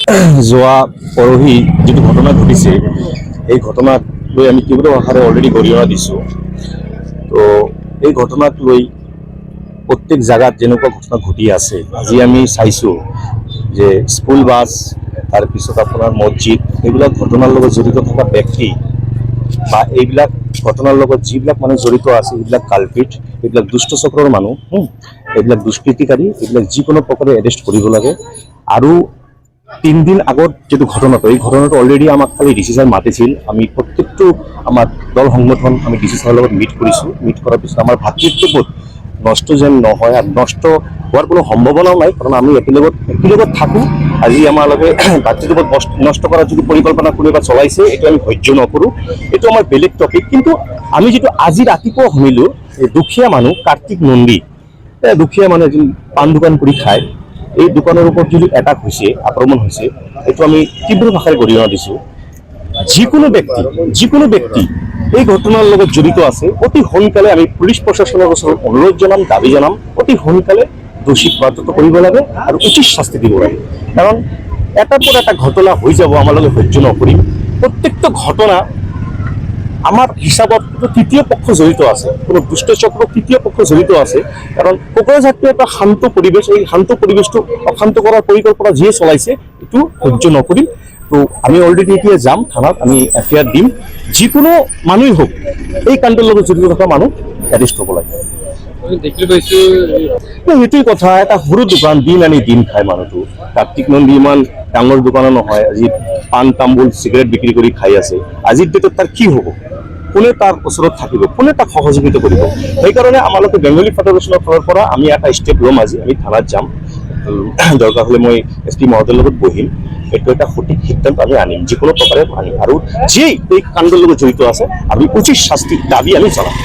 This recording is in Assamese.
যোৱা পৰহি যিটো ঘটনা ঘটিছে এই ঘটনাক লৈ আমি তীব্ৰ ভাষাৰে অলৰেডি গৰিহণা দিছোঁ। তো এই ঘটনাক লৈ প্ৰত্যেক জাগাত যেনেকুৱা ঘটনা ঘটি আছে, আজি আমি চাইছোঁ যে স্কুল বাছ, তাৰপিছত আপোনাৰ মছজিদ, এইবিলাক ঘটনাৰ লগত জড়িত থকা ব্যক্তি বা এইবিলাক ঘটনাৰ লগত যিবিলাক মানুহ জড়িত আছে এইবিলাক কালপিট, এইবিলাক দুষ্ট চক্ৰৰ মানুহ, এইবিলাক দুষ্কৃতিকাৰী, এইবিলাক যিকোনো প্ৰকাৰে এৰেষ্ট কৰিব লাগে। আৰু 3 দিন আগত যেটো ঘটনাটো, এই ঘটনাটো অলৰেডি আমাক খালি ডিচি ছাৰ মাতিছিল। আমি প্ৰত্যেকটো আমাৰ দল সংগঠন আমি ডিচি ছাৰৰ লগত মিট কৰিছোঁ। মিট কৰাৰ পিছত আমাৰ ভাতৃত্ববোধ নষ্ট যেন নহয়, আৰু নষ্ট হোৱাৰ কোনো সম্ভাৱনাও নাই, কাৰণ আমি একেলগত থাকোঁ। আজি আমালোকে ভাতৃত্ববোধ নষ্ট কৰাৰ যিটো পৰিকল্পনা কোনোবা চলাইছে, এইটো আমি সহ্য নকৰোঁ। এইটো আমাৰ বেলেগ টপিক। কিন্তু আমি যিটো আজি ৰাতিপুৱা শুনিলোঁ, এই দুখীয়া মানুহ কাৰ্তিক নন্দী, দুখীয়া মানুহ এজন পাণ দোকান কৰি খায়, এই দোকানৰ ওপৰত যদি এটাক হৈছে, আক্ৰমণ হৈছে, এইটো আমি তীব্ৰ ভাষাৰে গৰিহণা দিছোঁ। যিকোনো ব্যক্তি এই ঘটনাৰ লগত জড়িত আছে, অতি সোনকালে আমি পুলিচ প্ৰশাসনৰ ওচৰত অনুৰোধ জনাম, দাবী জনাম, অতি সোনকালে দোষীক বাজেয়াপ্ত কৰিব লাগে আৰু উচিত শাস্তি দিব লাগে। কাৰণ এটাৰ পৰা এটা ঘটনা হৈ যাব, আমালোকে সহ্য নকৰিম। প্ৰত্যেকটো ঘটনা আমাৰ হিচাপত তৃতীয় পক্ষ জড়িত আছে, কোনো দুষ্ট চক্ৰ তৃতীয় পক্ষ জড়িত আছে। কাৰণ কোকৰাঝাৰটো এটা শান্ত পৰিৱেশ, এই শান্ত পৰিৱেশটো অশান্ত কৰাৰ পৰিকল্পনা যিয়ে চলাইছে, এইটো সহ্য নকৰিম। তো আমি অলৰেডি এতিয়া যাম থানাত, আমি এফআইআৰ দিম। যিকোনো মানুহেই হওক, এই কাণ্ডৰ লগত জড়িত থকা মানুহ এৰেষ্ট হ'ব লাগে। সেইটোৱে কথা, এটা সৰু দোকান, দিন আনি দিন খায় মানুহটো। কাৰ্তিক নন্দী ইমান ডাঙৰ দোকানো নহয়, আজি পাণ তামোল চিগাৰেট বিক্ৰী কৰি খাই আছে। আজিৰ ডেটত তাৰ কি হ'ব? কোনে তাৰ ওচৰত থাকিব? কোনে তাক সহযোগিতা কৰিব? সেইকাৰণে আমালোকে বেংগলী ফেডাৰেশ্যনৰ ফালৰ পৰা আমি এটা ষ্টেপ ল'ম। আজি আমি থানাত যাম, দৰকাৰ হ'লে মই SP মহোদয়ৰ লগত বহিম। এইটো এটা সঠিক সিদ্ধান্ত আমি আনিম, যিকোনো প্ৰকাৰে আনিম। আৰু যিয়েই এই কাণ্ডৰ লগত জড়িত আছে, আমি উচিত শাস্তিৰ দাবী আমি জনাম।